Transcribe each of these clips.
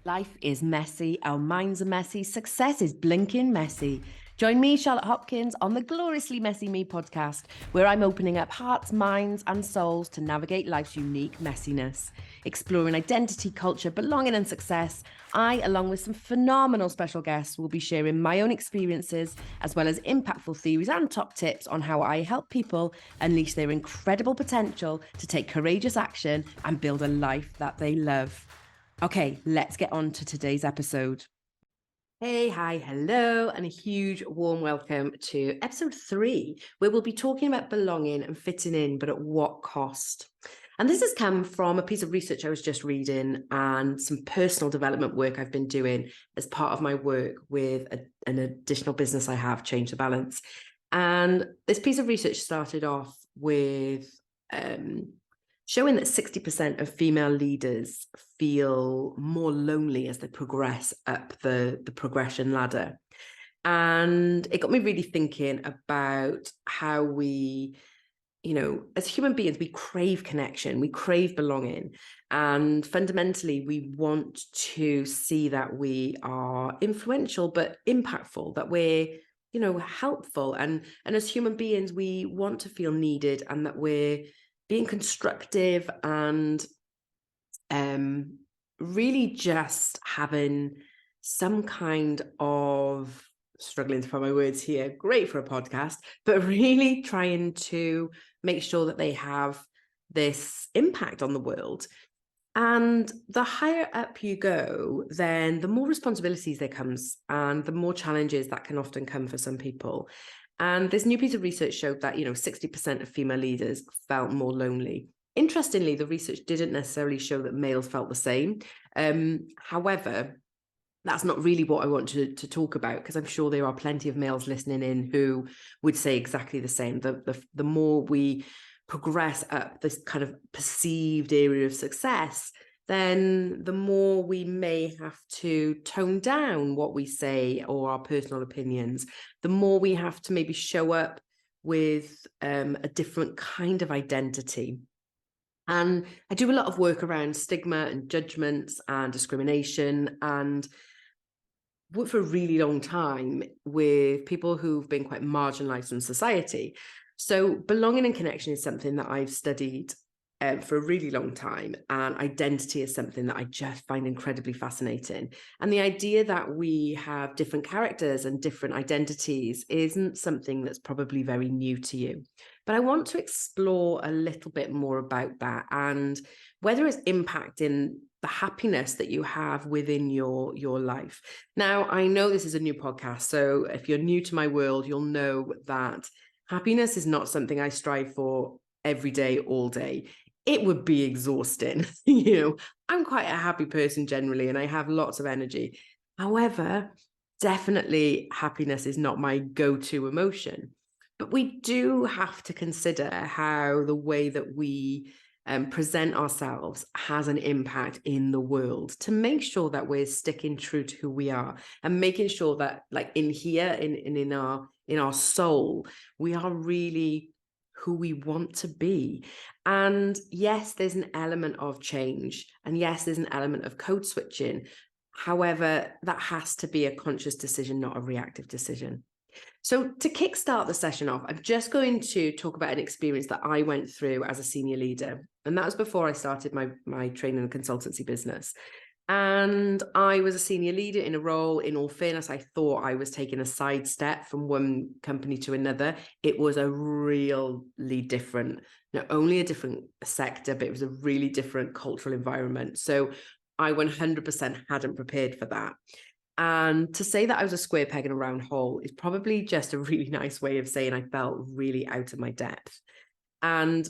Life is messy, our minds are messy, success is blinking messy. Join me, Charlotte Hopkins, on the Gloriously Messy Me podcast, where I'm opening up hearts, minds, and souls to navigate life's unique messiness. Exploring identity, culture, belonging, and success, I, along with some phenomenal special guests, will be sharing my own experiences, as well as impactful theories and top tips on how I help people unleash their incredible potential to take courageous action and build a life that they love. Okay, let's get on to today's episode. Hey, hi, hello, and a huge warm welcome to episode 3, where we'll be talking about belonging and fitting in, but at what cost? And this has come from a piece of research I was just reading and some personal development work I've been doing as part of my work with an additional business I have, Change the Balance. And this piece of research started off with showing that 60% of female leaders feel more lonely as they progress up the progression ladder. And it got me really thinking about how we, as human beings, we crave connection, we crave belonging. And fundamentally, we want to see that we are influential, but impactful, that we're helpful. And as human beings, we want to feel needed and that we're being constructive and really just having some kind of, struggling to find my words here, great for a podcast, but really trying to make sure that they have this impact on the world. And the higher up you go, then the more responsibilities there comes and the more challenges that can often come for some people. And this new piece of research showed that, 60% of female leaders felt more lonely. Interestingly, the research didn't necessarily show that males felt the same. However, that's not really what I want to talk about, because I'm sure there are plenty of males listening in who would say exactly the same. The more we progress up this kind of perceived area of success, then the more we may have to tone down what we say or our personal opinions, the more we have to maybe show up with a different kind of identity. And I do a lot of work around stigma and judgments and discrimination, and worked for a really long time with people who've been quite marginalized from society. So belonging and connection is something that I've studied for a really long time, and identity is something that I just find incredibly fascinating. And the idea that we have different characters and different identities isn't something that's probably very new to you. But I want to explore a little bit more about that and whether it's impacting the happiness that you have within your life. Now, I know this is a new podcast, so if you're new to my world, you'll know that happiness is not something I strive for every day, all day. It would be exhausting. I'm quite a happy person generally, and I have lots of energy. However, definitely happiness is not my go-to emotion. But we do have to consider how the way that we present ourselves has an impact in the world, to make sure that we're sticking true to who we are and making sure that, like, in here, in our soul, we are really who we want to be. And yes, there's an element of change, and yes, there's an element of code switching. However, that has to be a conscious decision, not a reactive decision. So to kickstart the session off, I'm just going to talk about an experience that I went through as a senior leader. And that was before I started my training and consultancy business. And I was a senior leader in a role. In all fairness, I thought I was taking a sidestep from one company to another. It was a really different, not only a different sector, but it was a really different cultural environment. So I 100% hadn't prepared for that. And to say that I was a square peg in a round hole is probably just a really nice way of saying I felt really out of my depth. And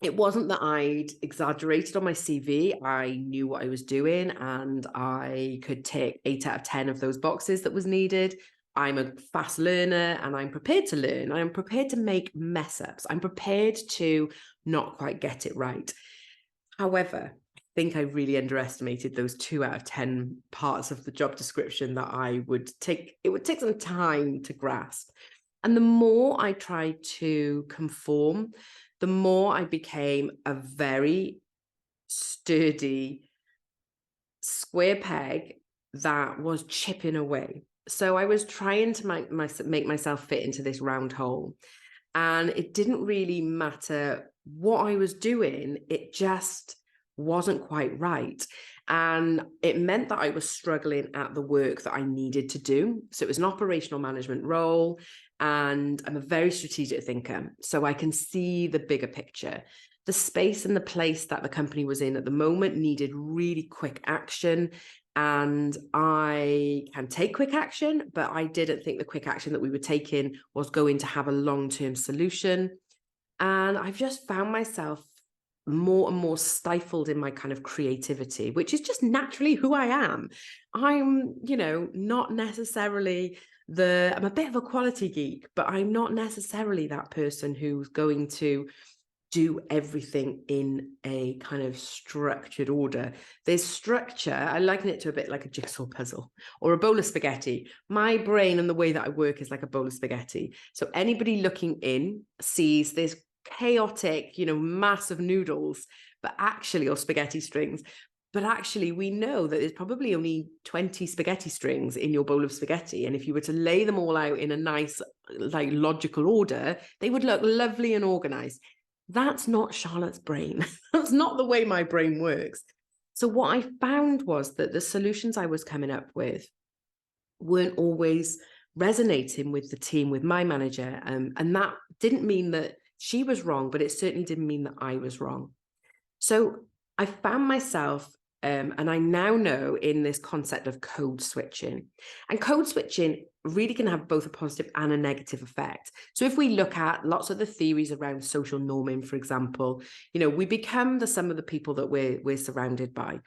it wasn't that I'd exaggerated on my CV. I knew what I was doing, and I could tick 8 out of 10 of those boxes that was needed. I'm a fast learner, and I'm prepared to learn. I'm prepared to make mess ups. I'm prepared to not quite get it right. However, I think I really underestimated those 2 out of 10 parts of the job description that it would take some time to grasp. And the more I tried to conform, the more I became a very sturdy, square peg that was chipping away. So I was trying to make myself fit into this round hole. And it didn't really matter what I was doing. It just wasn't quite right. And it meant that I was struggling at the work that I needed to do. So it was an operational management role. And I'm a very strategic thinker. So I can see the bigger picture. The space and the place that the company was in at the moment needed really quick action. And I can take quick action, but I didn't think the quick action that we were taking was going to have a long-term solution. And I've just found myself more and more stifled in my kind of creativity, which is just naturally who I am. I'm, not necessarily I'm a bit of a quality geek, but I'm not necessarily that person who's going to do everything in a kind of structured order. There's structure. I liken it to a bit like a jigsaw puzzle or a bowl of spaghetti. My brain and the way that I work is like a bowl of spaghetti. So anybody looking in sees this chaotic, massive noodles, but actually, or spaghetti strings. But actually, we know that there's probably only 20 spaghetti strings in your bowl of spaghetti. And if you were to lay them all out in a nice, like logical order, they would look lovely and organized. That's not Charlotte's brain. That's not the way my brain works. So what I found was that the solutions I was coming up with weren't always resonating with the team, with my manager. And that didn't mean that she was wrong, but it certainly didn't mean that I was wrong. So I found myself, and I now know, in this concept of code switching. And code switching really can have both a positive and a negative effect. So if we look at lots of the theories around social norming, for example, we become the sum of the people that we're surrounded by.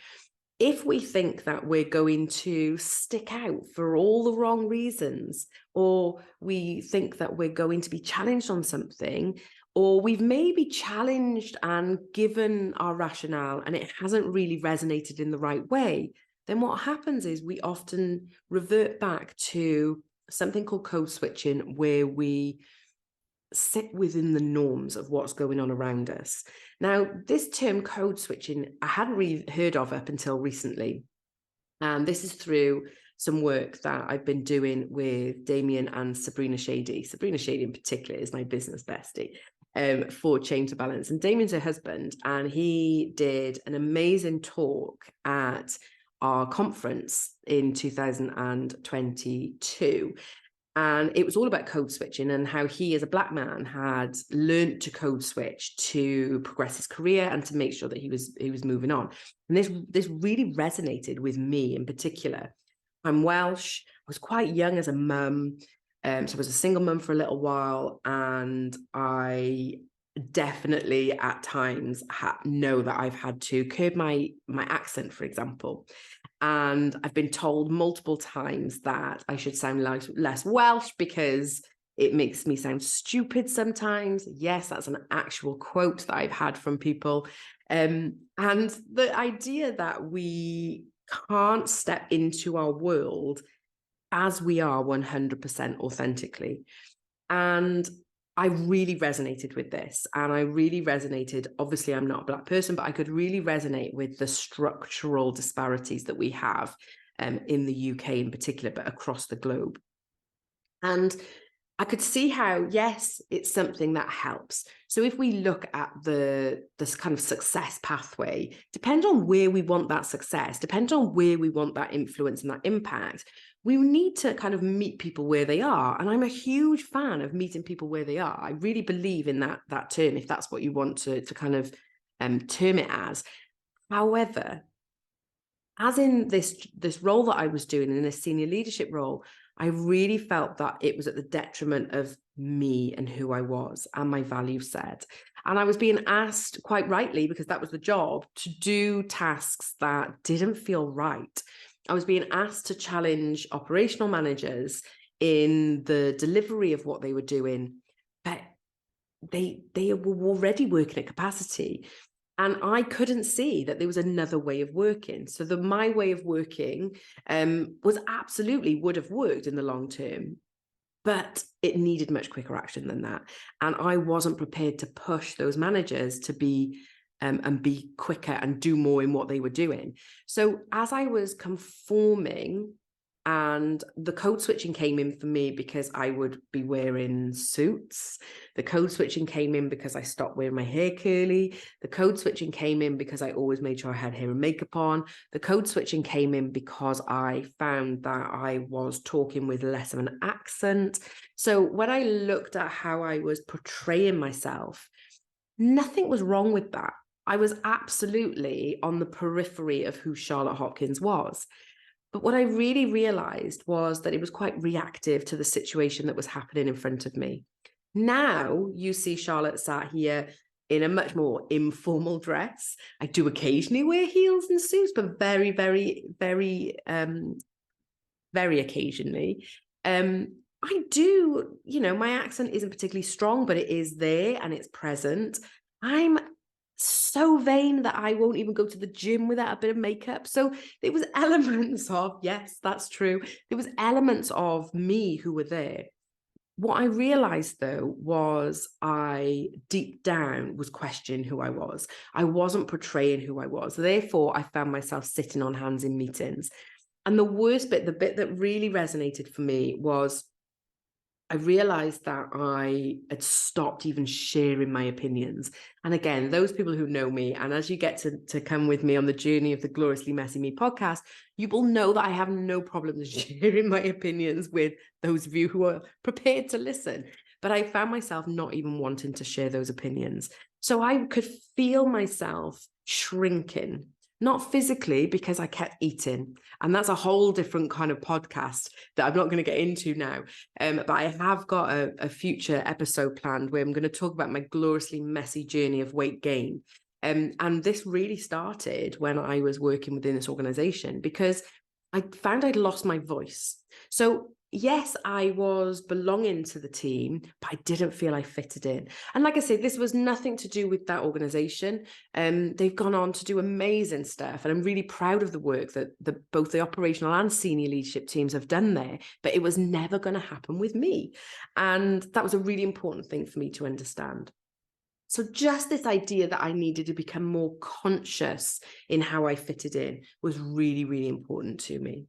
If we think that we're going to stick out for all the wrong reasons, or we think that we're going to be challenged on something, or we've maybe challenged and given our rationale and it hasn't really resonated in the right way, then what happens is we often revert back to something called code switching, where we sit within the norms of what's going on around us. Now, this term code switching, I hadn't really heard of up until recently. And this is through some work that I've been doing with Damien and Sabrina Shady. Sabrina Shady in particular is my business bestie for Change the Balance. And Damien's her husband, and he did an amazing talk at our conference in 2022. And it was all about code switching and how he, as a Black man, had learned to code switch to progress his career and to make sure that he was moving on. And this really resonated with me in particular. I'm Welsh. I was quite young as a mum. So I was a single mum for a little while, and I definitely at times know that I've had to curb my accent, for example. And I've been told multiple times that I should sound less Welsh because it makes me sound stupid sometimes. Yes, that's an actual quote that I've had from people. And the idea that we can't step into our world as we are 100% authentically. And I really resonated with this. And I really resonated, obviously I'm not a Black person, but I could really resonate with the structural disparities that we have in the UK in particular, but across the globe. And I could see how, yes, it's something that helps. So if we look at this kind of success pathway, depend on where we want that success, depend on where we want that influence and that impact, we need to kind of meet people where they are. And I'm a huge fan of meeting people where they are. I really believe in that term, if that's what you want to kind of term it as. However, as in this role that I was doing, in this senior leadership role, I really felt that it was at the detriment of me and who I was and my value set. And I was being asked, quite rightly, because that was the job, to do tasks that didn't feel right. I was being asked to challenge operational managers in the delivery of what they were doing, but they were already working at capacity. And I couldn't see that there was another way of working. So my way of working would have worked in the long term, but it needed much quicker action than that. And I wasn't prepared to push those managers to be and be quicker and do more in what they were doing. So as I was conforming, and the code switching came in for me because I would be wearing suits. The code switching came in because I stopped wearing my hair curly. The code switching came in because I always made sure I had hair and makeup on. The code switching came in because I found that I was talking with less of an accent. So when I looked at how I was portraying myself, nothing was wrong with that. I was absolutely on the periphery of who Charlotte Hopkins was. But what I really realized was that it was quite reactive to the situation that was happening in front of me. Now you see Charlotte sat here in a much more informal dress. I do occasionally wear heels and suits, but very, very, very, very occasionally. I do, my accent isn't particularly strong, but it is there and it's present. I'm so vain that I won't even go to the gym without a bit of makeup. So there was elements of, yes, that's true. There was elements of me who were there. What I realized though was I deep down was questioning who I was. I wasn't portraying who I was. Therefore, I found myself sitting on hands in meetings. And the worst bit, the bit that really resonated for me was I realized that I had stopped even sharing my opinions. And again, those people who know me, and as you get to come with me on the journey of the Gloriously Messy Me podcast, you will know that I have no problem sharing my opinions with those of you who are prepared to listen. But I found myself not even wanting to share those opinions. So I could feel myself shrinking. Not physically, because I kept eating. And that's a whole different kind of podcast that I'm not going to get into now. But I have got a future episode planned where I'm going to talk about my gloriously messy journey of weight gain. And this really started when I was working within this organization because I found I'd lost my voice. So yes, I was belonging to the team, but I didn't feel I fitted in. And like I said, this was nothing to do with that organization. They've gone on to do amazing stuff. And I'm really proud of the work that both the operational and senior leadership teams have done there. But it was never going to happen with me. And that was a really important thing for me to understand. So just this idea that I needed to become more conscious in how I fitted in was really, really important to me.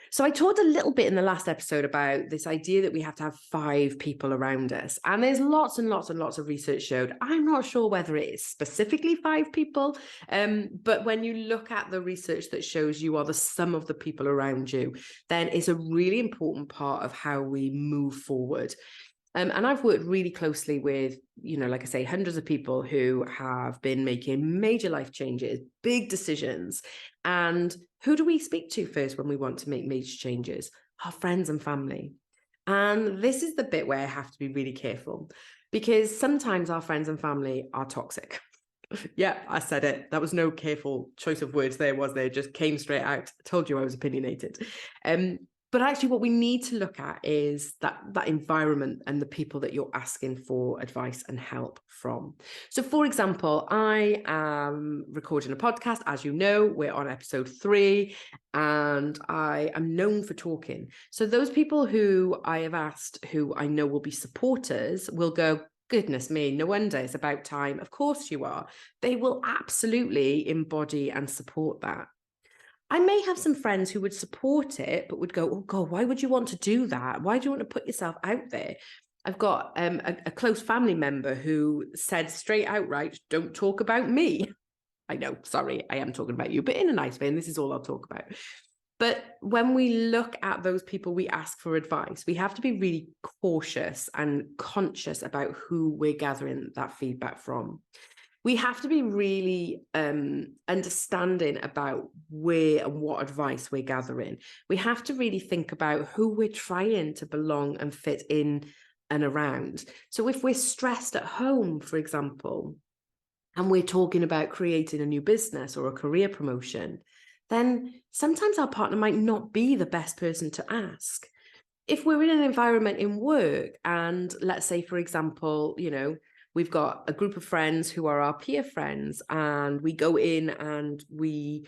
So I talked a little bit in the last episode about this idea that we have to have 5 people around us. And there's lots and lots and lots of research showed. I'm not sure whether it is specifically 5 people, but when you look at the research that shows you are the sum of the people around you, then it's a really important part of how we move forward. And I've worked really closely with, like I say, hundreds of people who have been making major life changes, big decisions. And who do we speak to first when we want to make major changes? Our friends and family. And this is the bit where I have to be really careful because sometimes our friends and family are toxic. Yeah, I said it. That was no careful choice of words there, was there? Just came straight out. I told you I was opinionated. But actually what we need to look at is that environment and the people that you're asking for advice and help from. So for example, I am recording a podcast. As you know, we're on episode 3 and I am known for talking. So those people who I have asked, who I know will be supporters, will go, goodness me, no wonder, it's about time. Of course you are. They will absolutely embody and support that. I may have some friends who would support it, but would go, oh God, why would you want to do that? Why do you want to put yourself out there? I've got a close family member who said straight outright, don't talk about me. I know, sorry, I am talking about you, but in a nice way, and this is all I'll talk about. But when we look at those people we ask for advice, we have to be really cautious and conscious about who we're gathering that feedback from. We have to be really understanding about where and what advice we're gathering. We have to really think about who we're trying to belong and fit in and around. So if we're stressed at home, for example, and we're talking about creating a new business or a career promotion, then sometimes our partner might not be the best person to ask. If we're in an environment in work and let's say, for example, we've got a group of friends who are our peer friends and we go in and we,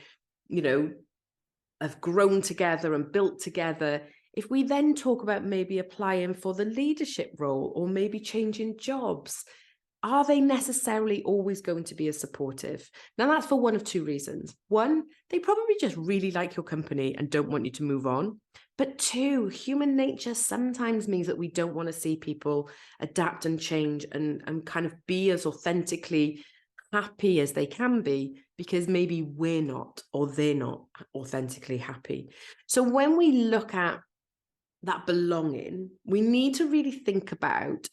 have grown together and built together. If we then talk about maybe applying for the leadership role or maybe changing jobs, are they necessarily always going to be as supportive? Now, that's for one of two reasons. One, they probably just really like your company and don't want you to move on. But two, human nature sometimes means that we don't want to see people adapt and change and kind of be as authentically happy as they can be, because maybe we're not, or they're not authentically happy. So when we look at that belonging, we need to really think about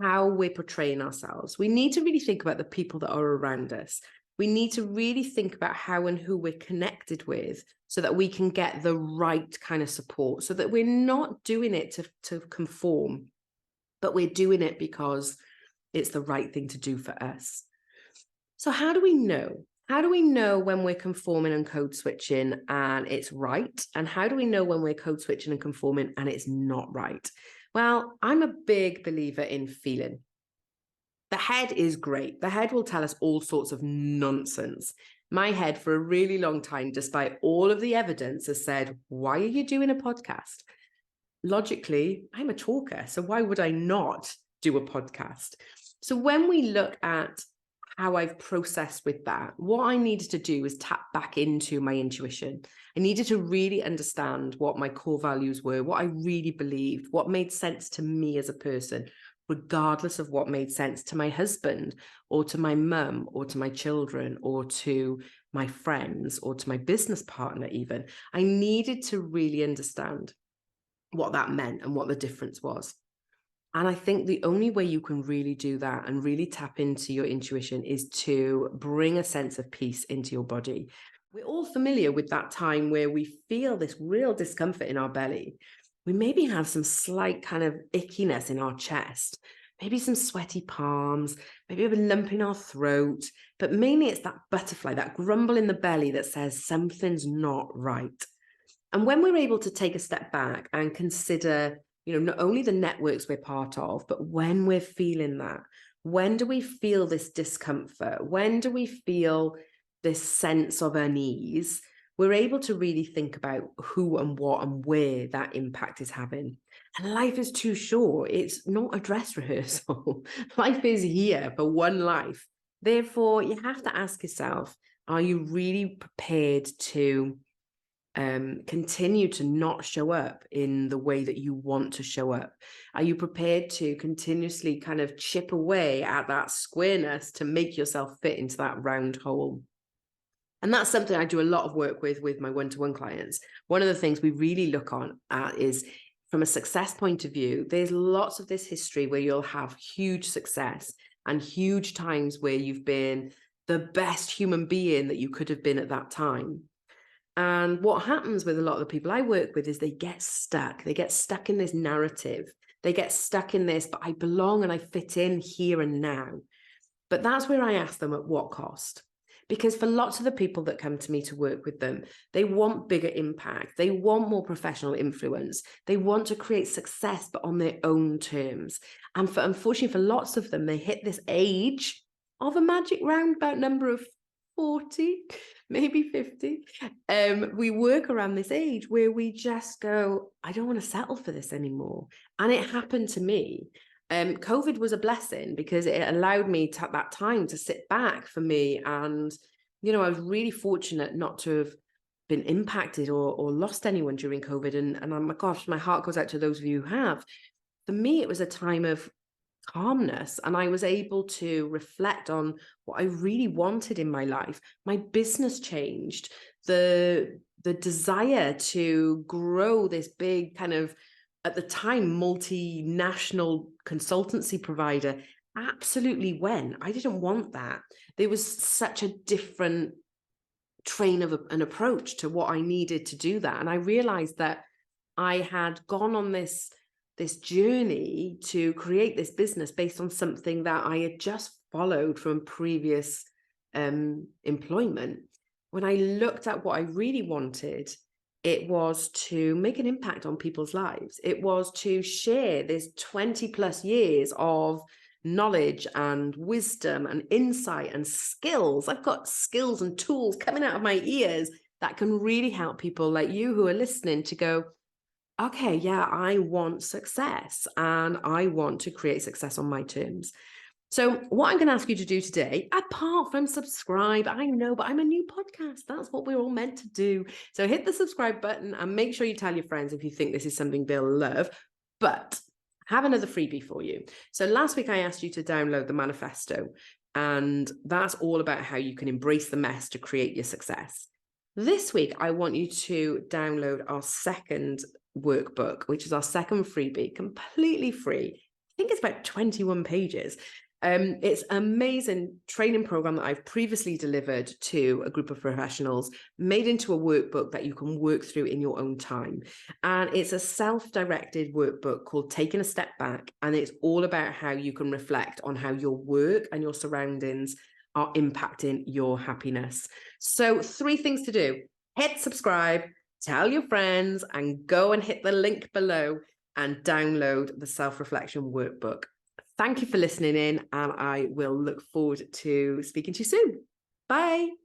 how we're portraying ourselves. We need to really think about the people that are around us. We need to really think about how and who we're connected with so that we can get the right kind of support, so that we're not doing it to conform, but we're doing it because it's the right thing to do for us. So how do we know? How do we know when we're conforming and code switching and it's right? And how do we know when we're code switching and conforming and it's not right? Well, I'm a big believer in feeling. The head is great. The head will tell us all sorts of nonsense. My head, for a really long time, despite all of the evidence, has said, why are you doing a podcast? Logically, I'm a talker, so why would I not do a podcast? So when we look at how I've processed with that, what I needed to do is tap back into my intuition. I needed to really understand what my core values were, what I really believed, what made sense to me as a person, regardless of what made sense to my husband or to my mum or to my children or to my friends or to my business partner even. I needed to really understand what that meant and what the difference was. And I think the only way you can really do that and really tap into your intuition is to bring a sense of peace into your body. We're all familiar with that time where we feel this real discomfort in our belly. We maybe have some slight kind of ickiness in our chest, maybe some sweaty palms, maybe a lump in our throat, but mainly it's that butterfly, that grumble in the belly that says something's not right. And when we're able to take a step back and consider, not only the networks we're part of, but when we're feeling that, when do we feel this discomfort? When do we feel this sense of unease? We're able to really think about who and what and where that impact is having. And life is too short. It's not a dress rehearsal. Life is here for one life. Therefore, you have to ask yourself, are you really prepared to continue to not show up in the way that you want to show up? Are you prepared to continuously kind of chip away at that squareness to make yourself fit into that round hole? And that's something I do a lot of work with my one-to-one clients. One of the things we really look at is, from a success point of view, there's lots of this history where you'll have huge success and huge times where you've been the best human being that you could have been at that time. And what happens with a lot of the people I work with is they get stuck. They get stuck in this narrative. They get stuck in this, but I belong and I fit in here and now. But that's where I ask them, at what cost? Because for lots of the people that come to me to work with them, they want bigger impact. They want more professional influence. They want to create success, but on their own terms. And unfortunately, for lots of them, they hit this age of a magic roundabout number of 40, maybe 50. We work around this age where we just go, I don't want to settle for this anymore. And it happened to me. COVID was a blessing because it allowed me to have that time to sit back for me. And, I was really fortunate not to have been impacted or lost anyone during COVID. And oh my gosh, my heart goes out to those of you who have. For me, it was a time of calmness, and I was able to reflect on what I really wanted in my life. My business changed. The desire to grow this big kind of, at the time, multinational consultancy provider absolutely went. I didn't want that. There was such a different train of an approach to what I needed to do that. And I realized that I had gone on this journey to create this business based on something that I had just followed from previous employment. When I looked at what I really wanted, it was to make an impact on people's lives. It was to share this 20 plus years of knowledge and wisdom and insight and skills. I've got skills and tools coming out of my ears that can really help people like you who are listening to go, okay, yeah, I want success and I want to create success on my terms. So what I'm going to ask you to do today, apart from subscribe, I know, but I'm a new podcast. That's what we're all meant to do. So hit the subscribe button and make sure you tell your friends if you think this is something they'll love. But I have another freebie for you. So last week I asked you to download the manifesto, and that's all about how you can embrace the mess to create your success. This week, I want you to download our second workbook, which is our second freebie, completely free. I think it's about 21 pages. It's an amazing training program that I've previously delivered to a group of professionals, made into a workbook that you can work through in your own time. And it's a self-directed workbook called Taking a Step Back. And it's all about how you can reflect on how your work and your surroundings are impacting your happiness. So 3 things to do: hit subscribe, tell your friends, and go and hit the link below and download the self-reflection workbook. Thank you for listening in, and I will look forward to speaking to you soon. Bye.